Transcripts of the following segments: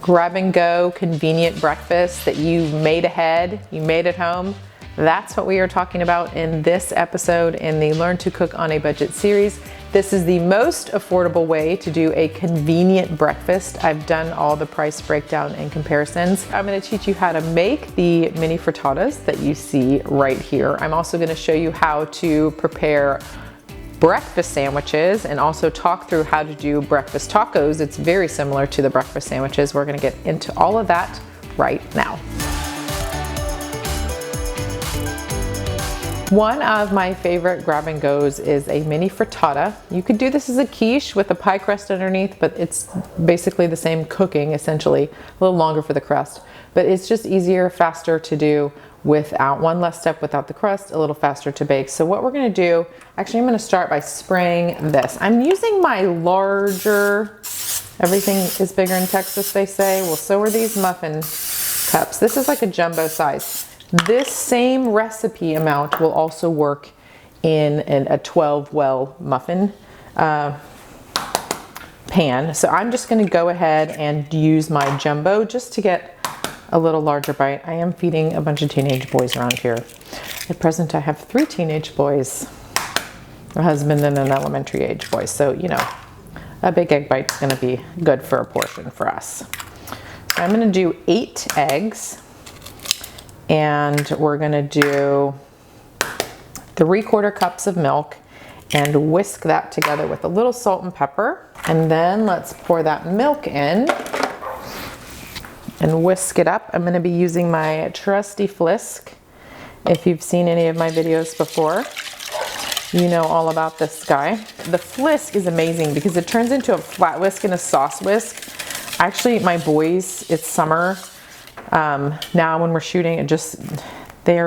grab and go convenient breakfast that you made ahead, you made at home. That's what we are talking about in this episode in the Learn to Cook on a Budget series. This is the most affordable way to do a convenient breakfast. I've done all the price breakdown and comparisons. I'm going to teach you how to make the mini frittatas that you see right here. I'm also going to show you how to prepare breakfast sandwiches and also talk through how to do breakfast tacos. It's very similar to the breakfast sandwiches. We're going to get into all of that right now. One of my favorite grab and goes is a mini frittata. You could do this as a quiche with a pie crust underneath, but it's basically the same cooking essentially, a little longer for the crust, but it's just easier, faster to do without one less step without the crust, a little faster to bake. So what we're gonna do, actually I'm gonna start by spraying this. I'm using my larger, everything is bigger in Texas they say, well so are these muffin cups. This is like a jumbo size. This same recipe amount will also work in a 12 well muffin pan. So I'm just gonna go ahead and use my jumbo just to get a little larger bite. I am feeding a bunch of teenage boys around here. At present I have 3 teenage boys, a husband and an elementary age boy. So, you know, a big egg bite's gonna be good for a portion for us. So I'm gonna do 8 eggs. And we're gonna do 3/4 cups of milk and whisk that together with a little salt and pepper. And then let's pour that milk in and whisk it up. I'm gonna be using my trusty Flisk. If you've seen any of my videos before, you know all about this guy. The Flisk is amazing because it turns into a flat whisk and a sauce whisk. Actually, my boys, it's summer, now when we're shooting, it just, they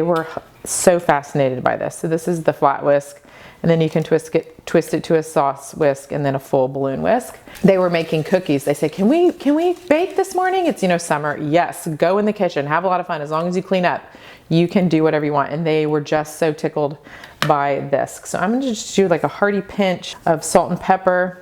were so fascinated by this. So this is the flat whisk, and then you can twist it to a sauce whisk and then a full balloon whisk. They were making cookies. They say, can we bake this morning? It's, you know, summer. Yes, go in the kitchen, have a lot of fun. As long as you clean up, you can do whatever you want. And they were just so tickled by this. So I'm gonna just do like a hearty pinch of salt and pepper.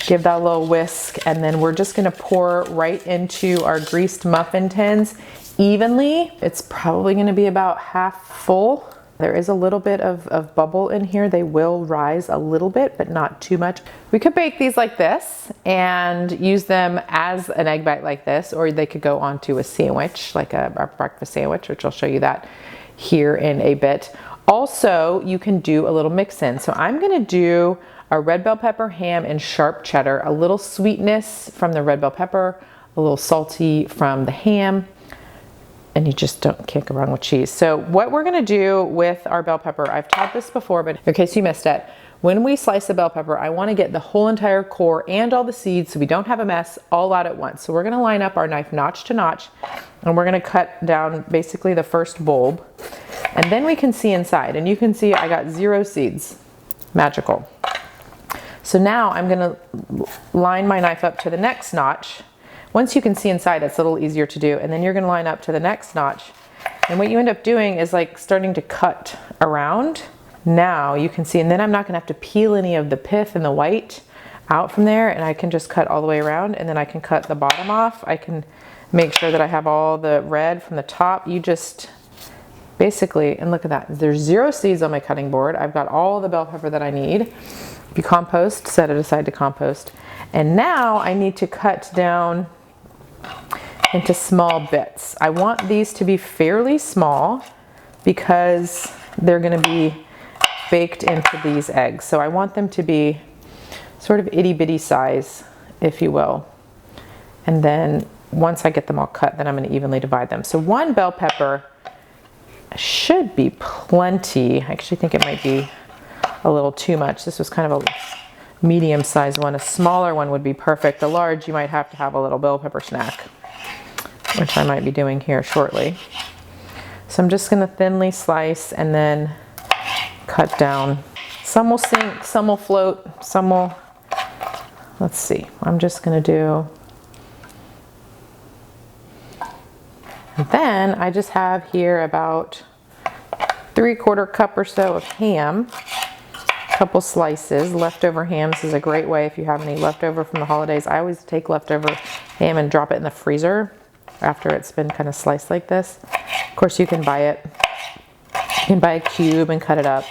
Give that a little whisk, and then we're just gonna pour right into our greased muffin tins evenly. It's probably gonna be about half full. There is a little bit of bubble in here. They will rise a little bit, but not too much. We could bake these like this and use them as an egg bite like this, or they could go onto a sandwich, like a breakfast sandwich, which I'll show you that here in a bit. Also, you can do a little mix in. So I'm gonna do a red bell pepper, ham, and sharp cheddar, a little sweetness from the red bell pepper, a little salty from the ham, and you just can't go wrong with cheese. So what we're gonna do with our bell pepper, I've taught this before, but in case you missed it, when we slice a bell pepper, I wanna get the whole entire core and all the seeds so we don't have a mess all out at once. So we're gonna line up our knife notch to notch, and we're gonna cut down basically the first bulb, and then we can see inside, and you can see I got 0 seeds, magical. So now I'm gonna line my knife up to the next notch. Once you can see inside, it's a little easier to do. And then you're gonna line up to the next notch. And what you end up doing is like starting to cut around. Now you can see, and then I'm not gonna have to peel any of the pith and the white out from there, and I can just cut all the way around, and then I can cut the bottom off. I can make sure that I have all the red from the top. You just basically, and look at that, there's 0 seeds on my cutting board. I've got all the bell pepper that I need. If you compost, set it aside to compost. And now I need to cut down into small bits. I want these to be fairly small because they're gonna be baked into these eggs. So I want them to be sort of itty bitty size, if you will. And then once I get them all cut, then I'm gonna evenly divide them. So 1 bell pepper should be plenty. I actually think it might be a little too much. This was kind of a medium-sized one. A smaller one would be perfect. A large, you might have to have a little bell pepper snack, which I might be doing here shortly. So I'm just gonna thinly slice and then cut down. Some will sink, some will float, some will, let's see. I'm just gonna do, and then I just have here about 3/4 cup or so of ham. Couple slices. Leftover hams is a great way if you have any leftover from the holidays. I always take leftover ham and drop it in the freezer after it's been kind of sliced like this. Of course, you can buy it. You can buy a cube and cut it up,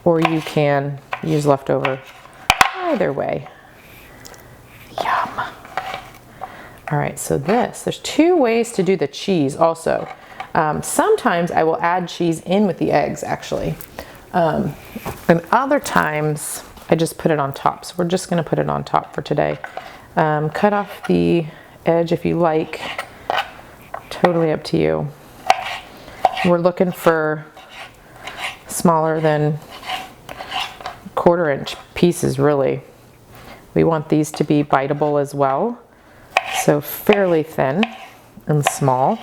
or you can use leftover. Either way. Yum. All right, so there's 2 ways to do the cheese also. Sometimes I will add cheese in with the eggs, actually. And other times I just put it on top. So we're just gonna put it on top for today. Cut off the edge if you like. Totally up to you. We're looking for smaller than 1/4 inch pieces, really. We want these to be biteable as well. So fairly thin and small.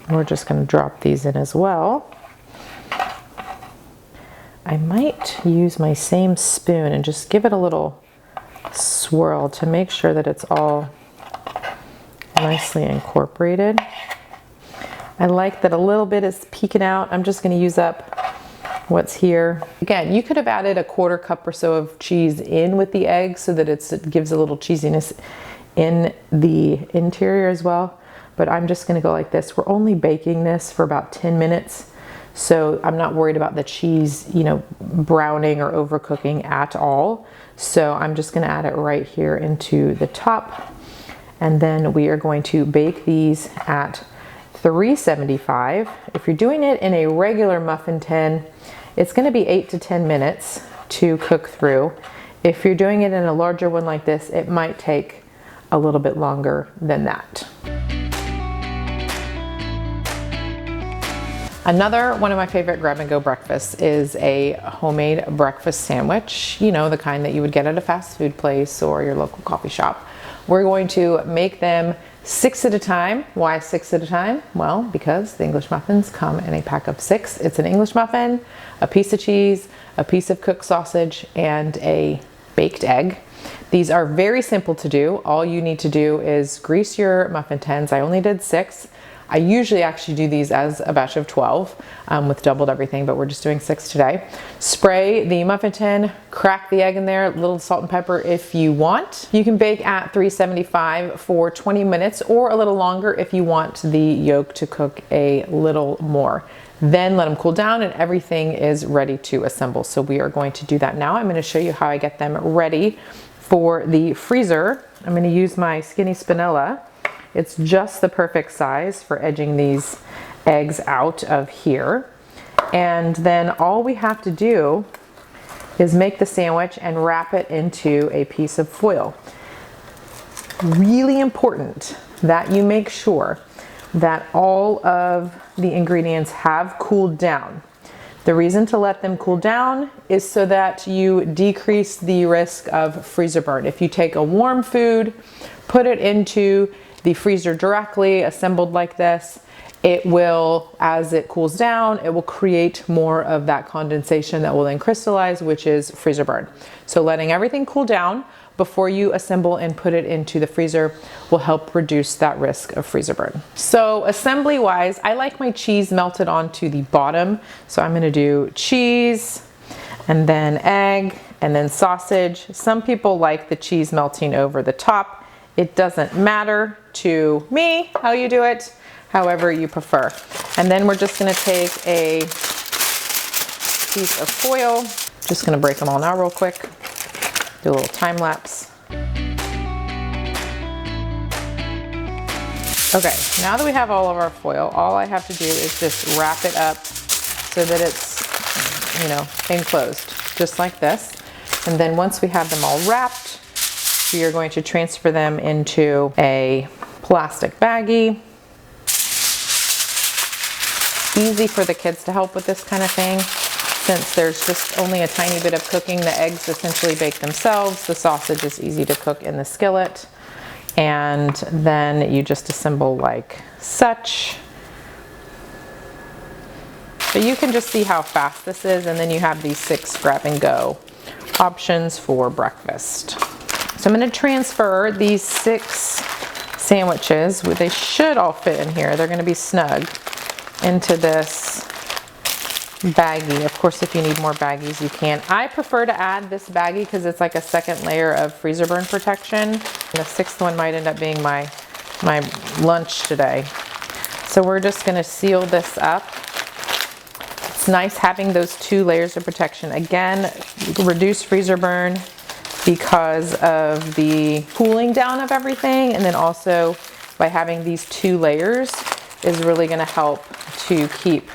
We're just going to drop these in as well. I might use my same spoon and just give it a little swirl to make sure that it's all nicely incorporated. I like that a little bit is peeking out. I'm just going to use up what's here. Again, you could have added a 1/4 cup or so of cheese in with the egg so that it gives a little cheesiness in the interior as well. But I'm just gonna go like this. We're only baking this for about 10 minutes. So I'm not worried about the cheese, you know, browning or overcooking at all. So I'm just gonna add it right here into the top. And then we are going to bake these at 375. If you're doing it in a regular muffin tin, it's gonna be 8 to 10 minutes to cook through. If you're doing it in a larger one like this, it might take a little bit longer than that. Another one of my favorite grab-and-go breakfasts is a homemade breakfast sandwich, you know, the kind that you would get at a fast food place or your local coffee shop. We're going to make them 6 at a time. Why 6 at a time? Well, because the English muffins come in a pack of 6. It's an English muffin, a piece of cheese, a piece of cooked sausage, and a baked egg. These are very simple to do. All you need to do is grease your muffin tins. I only did 6. I usually actually do these as a batch of 12 with doubled everything, but we're just doing 6 today. Spray the muffin tin, crack the egg in there, a little salt and pepper if you want. You can bake at 375 for 20 minutes or a little longer if you want the yolk to cook a little more. Then let them cool down and everything is ready to assemble. So we are going to do that now. I'm going to show you how I get them ready for the freezer. I'm going to use my skinny spinella. It's just the perfect size for edging these eggs out of here. And then all we have to do is make the sandwich and wrap it into a piece of foil. Really important that you make sure that all of the ingredients have cooled down. The reason to let them cool down is so that you decrease the risk of freezer burn. If you take a warm food, put it into the freezer directly, assembled like this, it will, as it cools down, it will create more of that condensation that will then crystallize, which is freezer burn. So letting everything cool down before you assemble and put it into the freezer will help reduce that risk of freezer burn. So assembly wise, I like my cheese melted onto the bottom. So I'm gonna do cheese and then egg and then sausage. Some people like the cheese melting over the top. It doesn't matter to me how you do it, however you prefer. And then we're just gonna take a piece of foil. Just gonna break them all now real quick. Do a little time lapse. Okay, now that we have all of our foil, all I have to do is just wrap it up so that it's, you know, enclosed, just like this. And then once we have them all wrapped, we are going to transfer them into a plastic baggie. Easy for the kids to help with this kind of thing. Since there's just only a tiny bit of cooking, the eggs essentially bake themselves. The sausage is easy to cook in the skillet. And then you just assemble like such. But you can just see how fast this is, and then you have these 6 grab and go options for breakfast. So I'm going to transfer these 6 sandwiches, they should all fit in here, they're going to be snug, into this baggie. Of course, if you need more baggies, you can. I prefer to add this baggie because it's like a second layer of freezer burn protection. And the sixth one might end up being my lunch today. So we're just gonna seal this up. It's nice having those 2 layers of protection. Again, reduce freezer burn because of the cooling down of everything, and then also by having these 2 layers is really gonna help to keep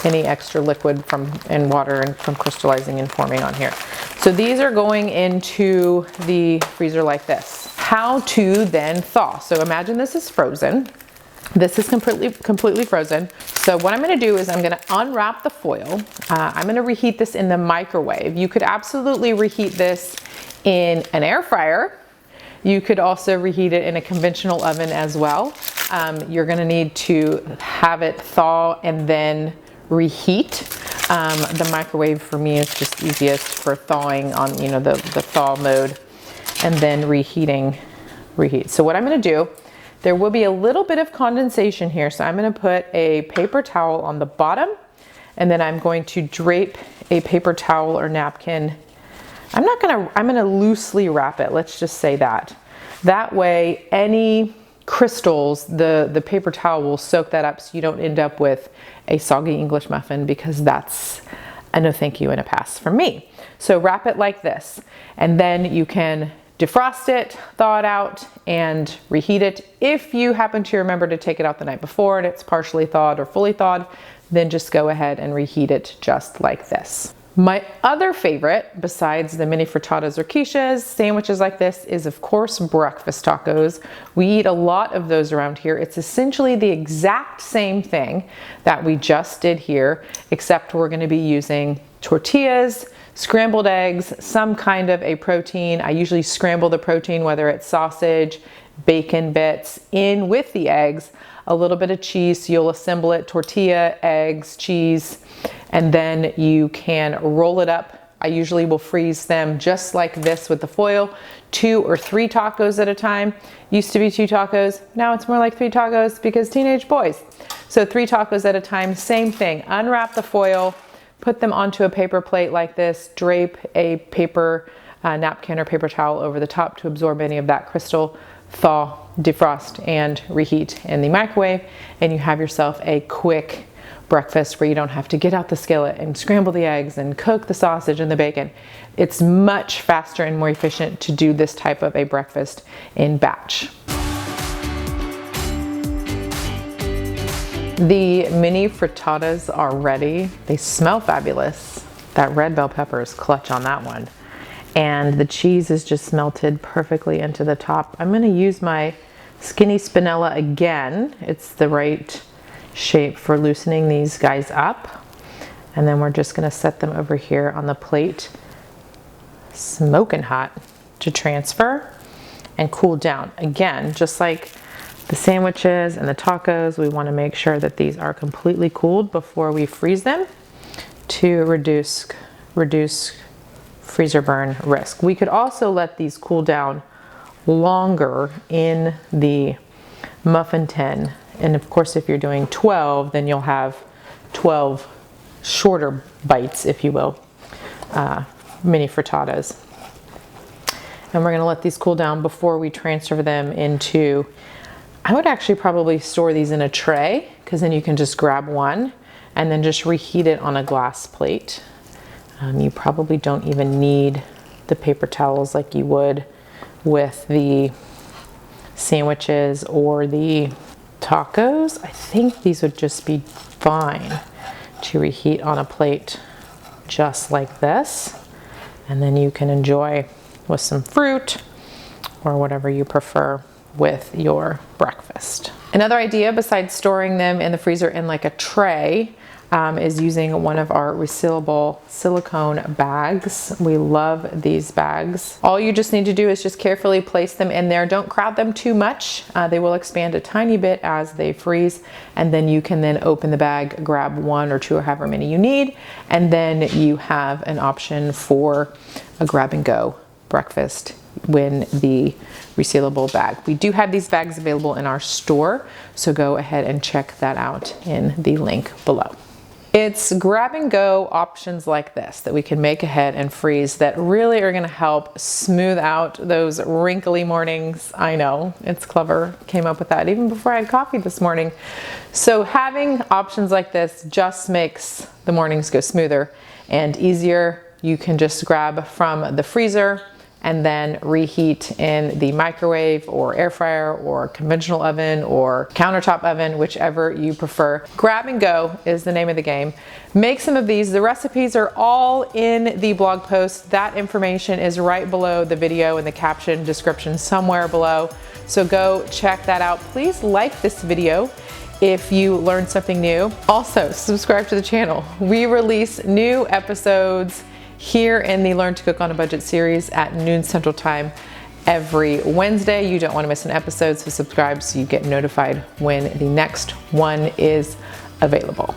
any extra liquid and water and from crystallizing and forming on here. So these are going into the freezer like this. How to then thaw. So imagine this is frozen. This is completely frozen. So what I'm gonna do is I'm gonna unwrap the foil. I'm gonna reheat this in the microwave. You could absolutely reheat this in an air fryer. You could also reheat it in a conventional oven as well. You're gonna need to have it thaw and then reheat. The microwave for me is just easiest for thawing on, you know, the thaw mode, and then reheat. So what I'm gonna do, there will be a little bit of condensation here. So I'm gonna put a paper towel on the bottom, and then I'm going to drape a paper towel or napkin. I'm gonna loosely wrap it. Let's just say that. That way, any crystals, the paper towel will soak that up so you don't end up with a soggy English muffin, because that's a no thank you and a pass from me. So wrap it like this, and then you can defrost it, thaw it out, and reheat it. If you happen to remember to take it out the night before and it's partially thawed or fully thawed, then just go ahead and reheat it just like this. My other favorite, besides the mini frittatas or quiches, sandwiches like this, is of course breakfast tacos. We eat a lot of those around here. It's essentially the exact same thing that we just did here, except we're gonna be using tortillas, scrambled eggs, some kind of a protein. I usually scramble the protein, whether it's sausage, bacon bits, in with the eggs, a little bit of cheese, so you'll assemble it, tortilla, eggs, cheese, and then you can roll it up. I usually will freeze them just like this with the foil, 2 or 3 tacos at a time. Used to be 2 tacos, now it's more like 3 tacos because teenage boys. So 3 tacos at a time, same thing. Unwrap the foil, put them onto a paper plate like this, drape a paper napkin or paper towel over the top to absorb any of that crystal, thaw, defrost, and reheat in the microwave, and you have yourself a quick breakfast where you don't have to get out the skillet and scramble the eggs and cook the sausage and the bacon. It's much faster and more efficient to do this type of a breakfast in batch. The mini frittatas are ready. They smell fabulous. That red bell pepper is clutch on that one. And the cheese is just melted perfectly into the top. I'm gonna use my skinny spinella again. It's the right shape for loosening these guys up. And then we're just gonna set them over here on the plate, smoking hot, to transfer and cool down. Again, just like the sandwiches and the tacos, we wanna make sure that these are completely cooled before we freeze them to reduce freezer burn risk. We could also let these cool down longer in the muffin tin. And of course, if you're doing 12, then you'll have 12 shorter bites, if you will, mini frittatas. And we're gonna let these cool down before we transfer them into, I would actually probably store these in a tray, because then you can just grab one and then just reheat it on a glass plate. You probably don't even need the paper towels like you would with the sandwiches or the tacos. I think these would just be fine to reheat on a plate just like this. And then you can enjoy with some fruit or whatever you prefer with your breakfast. Another idea besides storing them in the freezer in like a tray is using one of our resealable silicone bags. We love these bags. All you just need to do is just carefully place them in there. Don't crowd them too much. They will expand a tiny bit as they freeze, and then you can then open the bag, grab 1 or 2 or however many you need, and then you have an option for a grab and go breakfast when the resealable bag. We do have these bags available in our store, so go ahead and check that out in the link below. It's grab and go options like this that we can make ahead and freeze that really are going to help smooth out those wrinkly mornings. I know, it's clever. Came up with that even before I had coffee this morning. So having options like this just makes the mornings go smoother and easier. You can just grab from the freezer and then reheat in the microwave or air fryer or conventional oven or countertop oven, whichever you prefer. Grab and go is the name of the game. Make some of these. The recipes are all in the blog post. That information is right below the video in the caption description somewhere below. So go check that out. Please like this video if you learned something new. Also, subscribe to the channel. We release new episodes here in the Learn to Cook on a Budget series at noon Central Time every Wednesday. You don't want to miss an episode, so subscribe so you get notified when the next one is available.